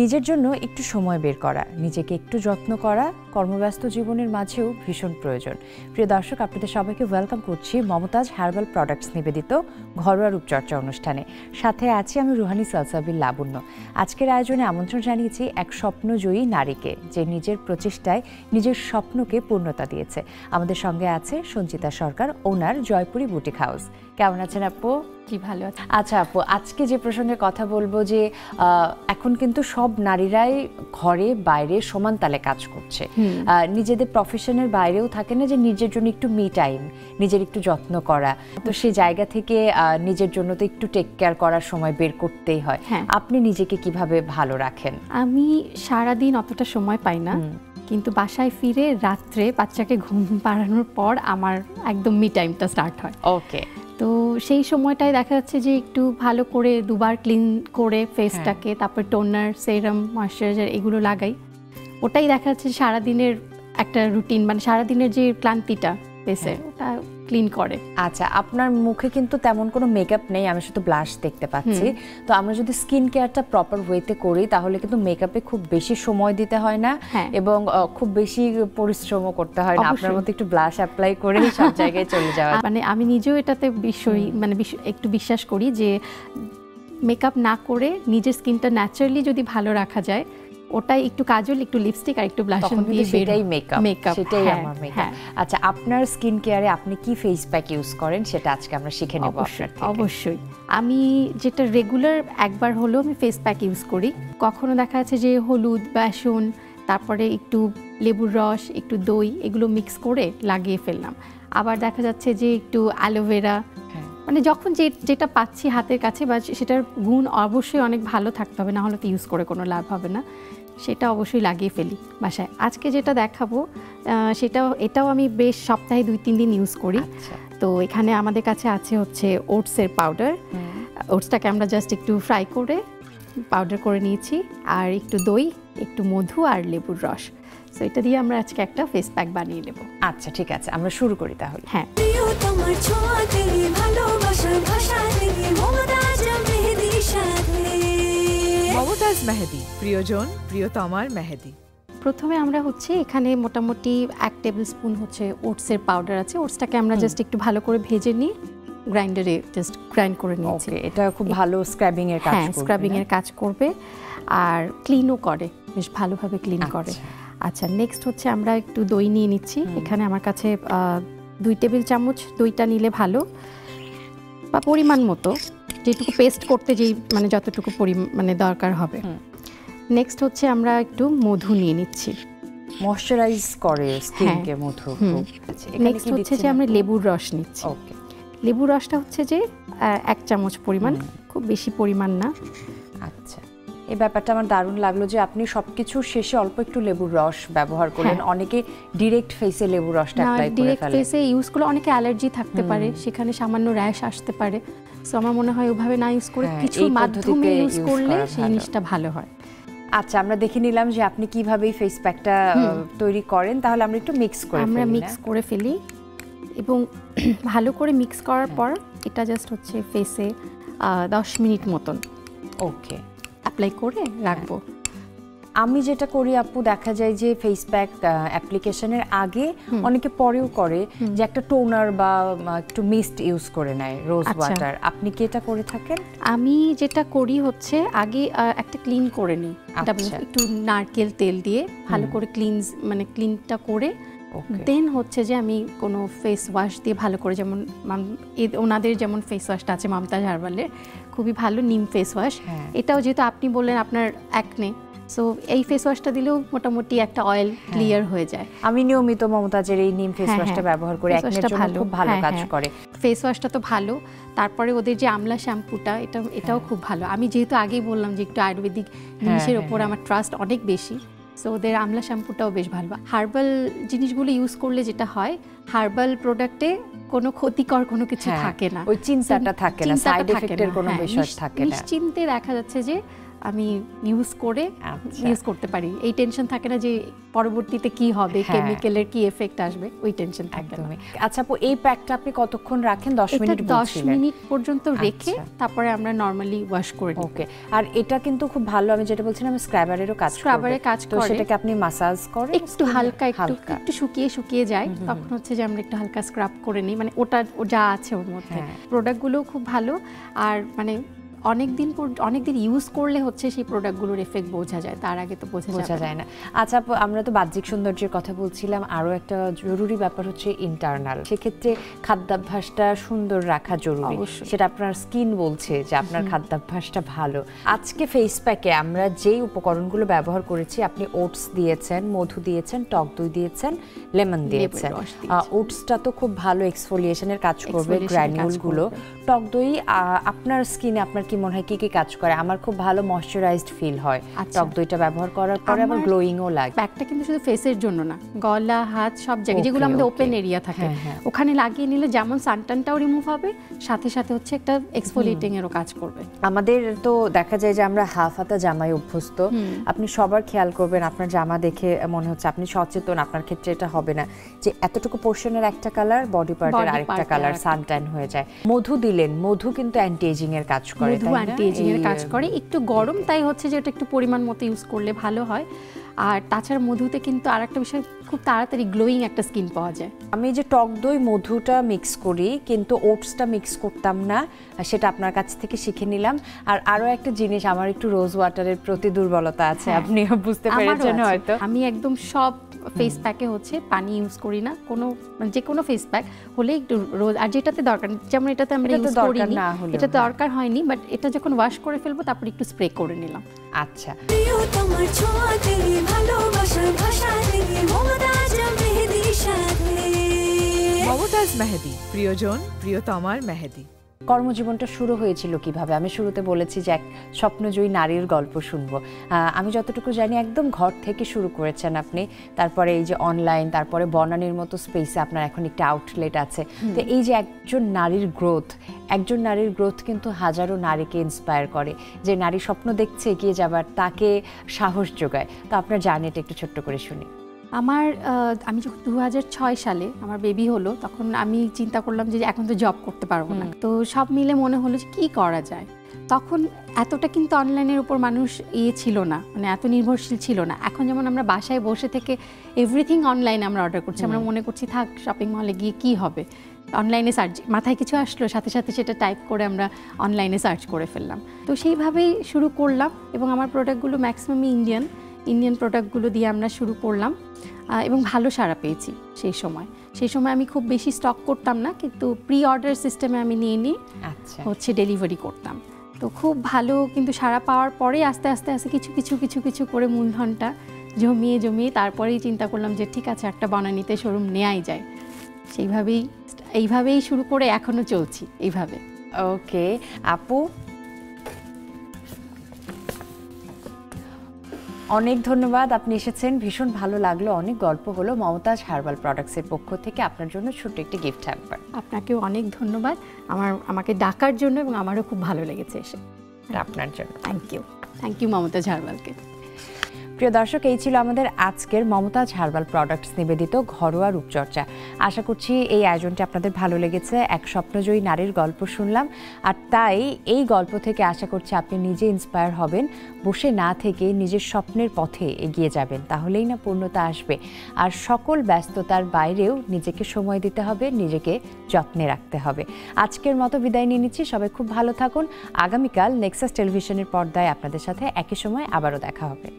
নিজের জন্য একটু সময় বের করা, নিজেকে একটু যত্ন করা কর্মব্যস্ত জীবনের মাঝেও ভীষণ প্রয়োজন। প্রিয় দর্শক, আপনাদের সবাইকে ওয়েলকাম করছি মমতাজ হার্বাল প্রোডাক্টস নিবেদিত ঘরোয়া রূপচর্চা অনুষ্ঠানে। সাথে আছি আমি রুহানি সালসাবিল লাবণ্য। আজকের আয়োজনে আমন্ত্রণ জানিয়েছি এক স্বপ্নজয়ী নারীকে, যে নিজের প্রচেষ্টায় নিজের স্বপ্নকে পূর্ণতা দিয়েছে। আমাদের সঙ্গে আছে সঞ্চিতা সরকার, ওনার জয়পুরি বুটিক হাউস। কেমন আছেন আপু? কি ভালো আছে। আচ্ছা আপু, আজকে যে প্রসঙ্গে কথা বলবো, যে এখন কিন্তু সব নারীরাই ঘরে বাইরে সমান তালে কাজ করছে, নিজেদের প্রফেশনের বাইরেও থাকে না যে নিজের জন্য একটু মি টাইম, নিজের একটু যত্ন করা। তো সেই জায়গা থেকে নিজের জন্য তো একটু টেক কেয়ার করার সময় বের করতেই হয়। আপনি নিজেকে কিভাবে ভালো রাখেন? আমি সারাদিন অতটা সময় পাই না, কিন্তু বাসায় ফিরে রাত্রে বাচ্চাকে ঘুম পাড়ানোর পর আমার একদম মি টাইমটা স্টার্ট হয়। ওকে। তো সেই সময়টায় দেখা যাচ্ছে যে একটু ভালো করে দুবার ক্লিন করে ফেসটাকে, তারপর টোনার, সেরাম, ময়শ্চারাইজার এগুলো লাগাই। ওটাই দেখা যাচ্ছে সারাদিনের একটা রুটিন, মানে সারাদিনের যে ক্লান্তিটা ফেসে ওটা ক্লিন করে। আচ্ছা, আপনার মুখে কিন্তু তেমন কোনো মেকআপ নেই, আমি শুধু ব্লাশ দেখতে পাচ্ছি। তো আমরা যদি স্কিন কেয়ারটা প্রপার ওয়েতে করি তাহলে কিন্তু মেকআপে খুব বেশি সময় দিতে হয় না এবং খুব বেশি পরিশ্রমও করতে হয় না। আপনার মতো একটু ব্লাশ অ্যাপ্লাই করে সব জায়গায় চলে যাওয়া। মানে আমি নিজেও এটাতে একটু বিশ্বাস করি যে মেকআপ না করে নিজের স্কিনটা ন্যাচারালি যদি ভালো রাখা যায়, ওটাই একটু কাজল, একটু লিপস্টিক আর একটু ব্লাশন দিয়ে সেটাই মেকআপ, সেটাই আমার মেকআপ। আচ্ছা, আপনার স্কিন কেয়ারে আপনি কি ফেস প্যাক ইউজ করেন সেটা আজকে আমরা শিখে নেব। অবশ্যই আমি যেটা রেগুলার একবার হলেও আমি ফেস প্যাক ইউজ করি। কখনো দেখা যাচ্ছে যে হলুদ, বেসন, তারপরে একটু লেবুর রস, একটু দই, এগুলো মিক্স করে লাগিয়ে ফেললাম। আবার দেখা যাচ্ছে যে একটু অ্যালোভেরা, মানে যখন যেটা পাচ্ছি হাতের কাছে, বা সেটার গুণ অবশ্যই অনেক ভালো থাকতে হবে, না হলে তো ইউজ করে কোনো লাভ হবে না, সেটা অবশ্যই লাগিয়ে ফেলি বাসায়। আজকে যেটা দেখাবো এটাও আমি বেশ সপ্তাহে 2-3 দিন ইউজ করি। তো এখানে আমাদের কাছে আছে হচ্ছে ওটসের পাউডার। ওটসটাকে আমরা জাস্ট একটু ফ্রাই করে পাউডার করে নিয়েছি, আর একটু দই, একটু মধু আর লেবুর রস। সো এটা দিয়ে আমরা আজকে একটা ফেস প্যাক বানিয়ে নেব। আচ্ছা ঠিক আছে, আমরা শুরু করি তাহলে। হ্যাঁ, মমতাজ মেহেদি, প্রিয়জন প্রিয়তমার মেহেদি। প্রথমে আমরা হচ্ছে এখানে মোটামুটি 1 টেবিল স্পুন হচ্ছে ওটসের পাউডার আছে। ওটসটাকে আমরা জাস্ট একটু ভালো করে ভেজে নিয়ে গ্রাইন্ডারে জাস্ট গ্রাইন্ড করে নিয়েছি। এটা খুব ভালো স্ক্রাবিং এর কাজ করবে। হ্যাঁ, স্ক্রাবিং এর কাজ করবে আর ক্লিনও করে, বেশ ভালোভাবে ক্লিন করে। আচ্ছা, নেক্সট হচ্ছে আমরা একটু দই নিয়ে নিচ্ছি। এখানে আমার কাছে 2 টেবিল চামচ দইটা নিলে ভালো, বা পরিমাণ মতো, যেটুকু পেস্ট করতে যেই মানে যতটুকু মানে দরকার হবে। নেক্সট হচ্ছে আমরা একটু মধু নিয়ে নিচ্ছি, ময়শ্চারাইজ করে স্কিনকে মধু। নেক্সট হচ্ছে যে আমরা লেবুর রস নিচ্ছি। ওকে, লেবুর রসটা হচ্ছে যে 1 চামচ পরিমাণ, খুব বেশি পরিমাণ না। আচ্ছা, এই ব্যাপারটা আমার দারুণ লাগলো যে আপনি সবকিছু শেষে অল্প একটু লেবুর রস ব্যবহার করলেন। অনেকে ডিরেক্ট ফেসে লেবুর রসটা অ্যাপ্লাই করে ফেলে। ডিরেক্ট ফেসে ইউজ করলে অনেকে অ্যালার্জি থাকতে পারে, সেখানে সামান্য র্যাশ আসতে পারে। সো আমার মনে হয় ওভাবে না ইউজ করে কিছু মাধ্যমে ইউজ করলে সেই জিনিসটা ভালো হয়। আচ্ছা, আমরা দেখে নিলাম যে আপনি কিভাবে ফেস প্যাকটা তৈরি করেন। তাহলে আমরা একটু মিক্স করে ফেলি এবং ভালো করে মিক্স করার পর এটা জাস্ট হচ্ছে ফেসে 10 মিনিট মতন অ্যাপ্লাই করে রাখবো। আমি যেটা করি আপু, দেখা যায় যে ফেস প্যাক অ্যাপ্লিকেশনের আগে অনেকে পরেও করে যে একটা টোনার বা একটু মিস্ট ইউজ করে নেয়, রোজ ওয়াটার। আপনি কি এটা করে থাকেন? আমি যেটা করি হচ্ছে আগে একটা ক্লিন করে নিই, একটু নারকেল তেল দিয়ে ভালো করে ক্লিনটা করে দেন হচ্ছে যে আমি কোনো ফেস ওয়াশ দিয়ে ভালো করে, যেমন ওনাদের যেমন ফেস ওয়াশটা আছে মমতাজ হার্বালের, খুবই ভালো নিম ফেস ওয়াশ। এটাও যেহেতু আপনি বললেন আপনার অ্যাকনে, সো এই ফেস ওয়াশটা দিলেও মোটামুটি একটা অয়েল ক্লিয়ার হয়ে যায়। আমি নিয়মিত মমতাজের এই নিম ফেস ওয়াশটা ব্যবহার করি, অ্যাকনের জন্য খুব ভালো কাজ করে। ফেস ওয়াশটা তো ভালো, তারপরে ওদের যে আমলা শ্যাম্পুটা এটাও খুব ভালো। আমি যেহেতু আগেই বললাম যে একটু আয়ুর্বেদিক জিনিসের উপর আমার ট্রাস্ট অনেক বেশি, সো ওদের আমলা শ্যাম্পুটাও বেশ ভালো। হার্বাল জিনিসগুলো ইউজ করলে যেটা হয়, হার্বাল প্রোডাক্টে কোনো ক্ষতিকর কোনো কিছু থাকে না, ওই চিন্তাটা থাকে না, সাইড এফেক্টের কোনো বিষয় থাকে না। নিশ্চিন্তে দেখা যাচ্ছে যে আমি ইউজ করে আচ্ছা। ইউজ করতে পারি। এই টেনশন থাকে না যে পরবর্তীতে কি হবে, হ্যাঁ। কেমিক্যালের কি এফেক্ট আসবে, ওই টেনশন থাকে না। একদমই। আচ্ছা আপু, এই প্যাকটা আপনি কতক্ষণ রাখেন? 10 এটা মিনিট 10 বলছিলেন। মিনিট পর্যন্ত রেখে আচ্ছা। তারপরে আমরা নরমালি ওয়াশ করে নিই। ওকে। আর এটা কিন্তু খুব ভালো, আমি যেটা বলছিলাম স্ক্রাবারেরও কাজ করে। স্ক্রাবারে কাজ তো করে। সেটাকে আপনি মাসাজ করেন একটু হালকা একটু শুকিয়ে যায়, তখন হচ্ছে যে আমরা একটু হালকা স্ক্রাব করে নিই, মানে ওটা যা আছে ওর মধ্যে। হ্যাঁ। প্রোডাক্টগুলো খুব ভালো, আর মানে অনেকদিন ইউজ করলে হচ্ছে সেই প্রোডাক্টগুলোর এফেক্ট বোঝা যায়, তার আগে তো বোঝা যায় না। আচ্ছা আপু, আমরা তো বাহ্যিক সৌন্দর্যের কথা বলছিলাম, আরো একটা জরুরি ব্যাপার হচ্ছে ইন্টারনাল। সেক্ষেত্রে খাদ্যাভ্যাসটা সুন্দর রাখা জরুরি। অবশ্যই। সেটা আপনার স্কিন বলছে যে আপনার খাদ্যাভ্যাসটা ভালো। আজকে ফেস প্যাকে আমরা যেই উপকরণগুলো ব্যবহার করেছি, আপনি ওটস দিয়েছেন, মধু দিয়েছেন, টক দই দিয়েছেন, লেমন দিয়েছেন। রস দিয়েছি। ওটসটা তো খুব ভালো এক্সফোলিয়েশনের কাজ করবে, Exfoliation-এর কাজ গ্র্যানিউলগুলো। করবে। টক দই আপনার স্কিনে আপনার কি মনে হয় কি কি কাজ করে? আমার খুব ভালো ময়শ্চারাইজড ফিল হয় আচ্ছা। টক দইটা ব্যবহার করার পরে, আবার আমার গ্লোয়িংও লাগে। প্যাকটা কিন্তু শুধু ফেসের জন্য না, গলা, হাত, সব জায়গায় Okay, যেগুলো আমাদের okay. ওপেন এরিয়া থাকে হ্যাঁ, হ্যাঁ। ওখানে লাগিয়ে নিলে যেমন সানটানটাও রিমুভ হবে, সাথে সাথে হচ্ছে একটা এক্সফোলিয়েটিং এরও কাজ করবে। আমাদের তো দেখা যায় যে আমরা হাফ হাতা জামাই অভ্যস্ত। আপনি সবার খেয়াল করবেন, আপনার জামা দেখে মনে হচ্ছে আপনি সচেতন, আপনার ক্ষেত্রে এটা হবে না যে এতটুকু পোর্শনের একটা কালার, বডি পার্টের Body আরেকটা part-এর কালার, আরেকটা। সানট্যান হয়ে যায়। মধু দিলেন, মধু কিন্তু অ্যান্টি এজিং এর কাজ করে, মধু তাই না? অ্যান্টি এজিং এর কাজ করে, একটু গরম, তাই হচ্ছে যে এটা একটু পরিমাণ মতো ইউজ করলে ভালো হয়। আর তাছাড়া মধুতে কিন্তু আরেকটা বিষয়, খুব তাড়াতাড়ি গ্লোয়িং একটা স্কিন পাওয়া যায়। আমি যে টক দই মধুটা মিক্স করি, কিন্তু ওটসটা মিক্স করতাম না, সেটা আপনার কাছ থেকে শিখে নিলাম। আর আরো একটা জিনিস, আমার একটু রোজ ওয়াটারের প্রতি দুর্বলতা আছে, হ্যাঁ। আপনিও বুঝতে আমারও পেরেছেন আছে। হয়তো। আমি একদম সব ফেস প্যাকে হচ্ছে পানি ইউজ করি না, কোনো মানে যে কোনো ফেস প্যাক হলে একটু রোজ, আর যেটাতে দরকার, যেমন এটাতে আমরা এটাতে ইউজ দরকার করিনি, না হলেও, এটা হ্যাঁ। দরকার হয়নি, বাট এটা যখন ওয়াশ করে ফেলবো তারপর একটু স্প্রে করে নিলাম। আচ্ছা। তোমার ছোঁয়াতে ভালোবাসার ভাষা দিয়ে মমতাজ মেহেদির সাথে। মমতাজ মেহেদি, প্রিয়জন প্রিয়তমার মেহেদি। কর্মজীবনটা শুরু হয়েছিল কিভাবে? আমি শুরুতে বলেছি যে এক স্বপ্নজয়ী নারীর গল্প শুনবো। আমি যতটুকু জানি একদম ঘর থেকে শুরু করেছেন আপনি, তারপরে এই যে অনলাইন, তারপরে বনানীর মতো স্পেসে আপনার এখন একটা আউটলেট আছে। তো এই যে একজন নারীর গ্রোথ কিন্তু হাজারো নারীকে ইন্সপায়ার করে, যে নারী স্বপ্ন দেখছে এগিয়ে যাবার, তাকে সাহস যোগায়। তো আপনার জার্নিটা একটু ছোট্ট করে শুনি। আমি যখন 2006 সালে আমার বেবি হলো, তখন আমি চিন্তা করলাম যে এখন তো জব করতে পারবো না, তো সব মিলে মনে হলো যে কি করা যায়। তখন এতটা কিন্তু অনলাইনের উপর মানুষ ছিল না, মানে এত নির্ভরশীল ছিল না। এখন যেমন আমরা বাসায় বসে থেকে এভরিথিং অনলাইনে আমরা অর্ডার করছি, আমরা মনে করছি থাক শপিং মলে গিয়ে কি হবে, অনলাইনে সার্চ, মাথায় কিছু আসলো সাথে সাথে সেটা টাইপ করে আমরা অনলাইনে সার্চ করে ফেললাম। তো সেইভাবেই শুরু করলাম, এবং আমার প্রোডাক্টগুলো ম্যাক্সিমামই ইন্ডিয়ান প্রোডাক্টগুলো দিয়ে আমরা শুরু করলাম, এবং ভালো সাড়া পেয়েছি। সেই সময় আমি খুব বেশি স্টক করতাম না, কিন্তু প্রি অর্ডার সিস্টেমে আমি নিয়ে আচ্ছা। হচ্ছে ডেলিভারি করতাম। তো খুব ভালো কিন্তু সাড়া পাওয়ার পরে আস্তে আস্তে কিছু করে মূলধনটা জমিয়ে তারপরেই চিন্তা করলাম যে ঠিক আছে, একটা বনানীতে শোরুম নেওয়াই যায়। এইভাবেই শুরু করে এখনো চলছি এইভাবে। ওকে আপু, অনেক ধন্যবাদ, আপনি এসেছেন, ভীষণ ভালো লাগলো, অনেক গল্প হলো। মমতাজ হার্বাল প্রোডাক্টসের পক্ষ থেকে আপনার জন্য ছোট্ট একটি গিফট হ্যাম্পার। আপনাকেও অনেক ধন্যবাদ আমাকে ডাকার জন্য, এবং আমারও খুব ভালো লেগেছে এসে। আপনার জন্য থ্যাংক ইউ মমতাজ হার্বালকে। প্রিয় দর্শক, এই ছিল আমাদের আজকের মমতাজ হার্বাল প্রোডাক্টস নিবেদিত ঘরোয়া রূপচর্চা। আশা করছি এই আয়োজনটি আপনাদের ভালো লেগেছে। এক স্বপ্নজয়ী নারীর গল্প শুনলাম, আর তাই এই গল্প থেকে আশা করছি আপনি নিজে ইন্সপায়ার হবেন, বসে না থেকে নিজের স্বপ্নের পথে এগিয়ে যাবেন, তাহলেই না পূর্ণতা আসবে। আর সকল ব্যস্ততার বাইরেও নিজেকে সময় দিতে হবে, নিজেকে যত্নে রাখতে হবে। আজকের মতো বিদায় নিয়ে নিচ্ছি, সবাই খুব ভালো থাকুন। আগামীকাল নেক্সাস টেলিভিশনের পর্দায় আপনাদের সাথে একই সময় আবারও দেখা হবে।